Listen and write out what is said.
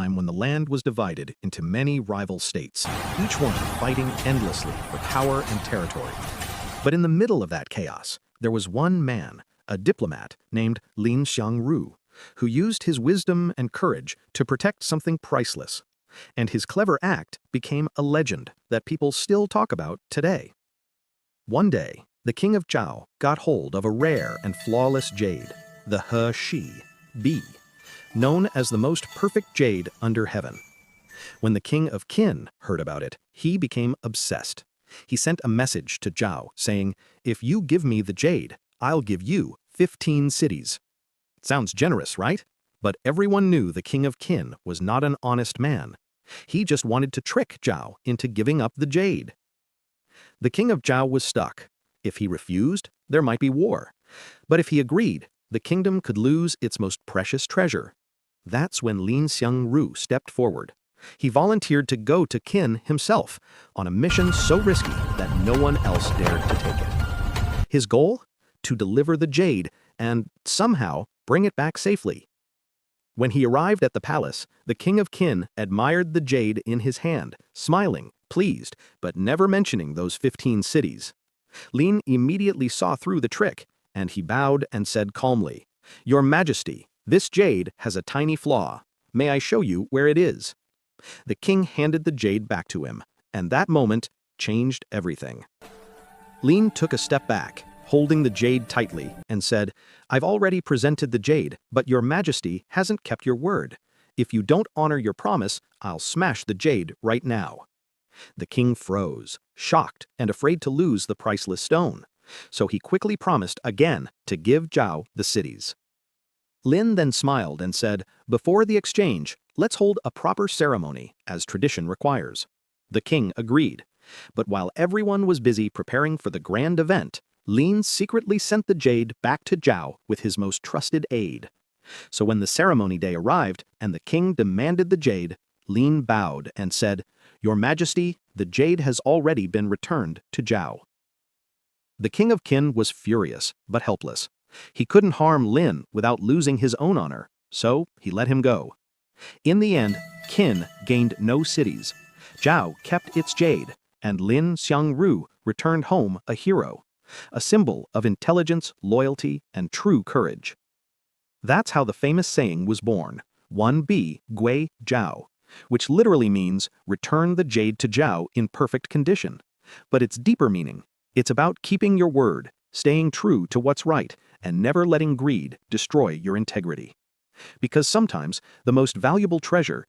time when the land was divided into many rival states, each one fighting endlessly for power and territory. But in the middle of that chaos, there was one man, a diplomat named Lin Xiangru, who used his wisdom and courage to protect something priceless. And his clever act became a legend that people still talk about today. One day, the king of Zhao got hold of a rare and flawless jade, the He Shi B, known as the most perfect jade under heaven. When the king of Qin heard about it, he became obsessed. He sent a message to Zhao saying, "If you give me the jade, I'll give you 15 cities." Sounds generous, right? But everyone knew the king of Qin was not an honest man. He just wanted to trick Zhao into giving up the jade. The king of Zhao was stuck. If he refused, there might be war. But if he agreed, the kingdom could lose its most precious treasure. That's when Lin Xiangru stepped forward. He volunteered to go to Qin himself on a mission so risky that no one else dared to take it. His goal? To deliver the jade and, somehow, bring it back safely. When he arrived at the palace, the king of Qin admired the jade in his hand, smiling, pleased, but never mentioning those 15 cities. Lin immediately saw through the trick, and he bowed and said calmly, "Your Majesty, this jade has a tiny flaw. May I show you where it is?" The king handed the jade back to him, and that moment changed everything. Lin took a step back, holding the jade tightly, and said, "I've already presented the jade, but your Majesty hasn't kept your word. If you don't honor your promise, I'll smash the jade right now." The king froze, shocked and afraid to lose the priceless stone. So he quickly promised again to give Zhao the cities. Lin then smiled and said, "Before the exchange, let's hold a proper ceremony, as tradition requires." The king agreed. But while everyone was busy preparing for the grand event, Lin secretly sent the jade back to Zhao with his most trusted aide. So when the ceremony day arrived and the king demanded the jade, Lin bowed and said, "Your Majesty, the jade has already been returned to Zhao." The king of Qin was furious, but helpless. He couldn't harm Lin without losing his own honor, so he let him go. In the end, Qin gained no cities. Zhao kept its jade, and Lin Xiangru returned home a hero, a symbol of intelligence, loyalty, and true courage. That's how the famous saying was born, "1B Gui Zhao," which literally means return the jade to Zhao in perfect condition. But its deeper meaning, it's about keeping your word, staying true to what's right, and never letting greed destroy your integrity. Because sometimes the most valuable treasure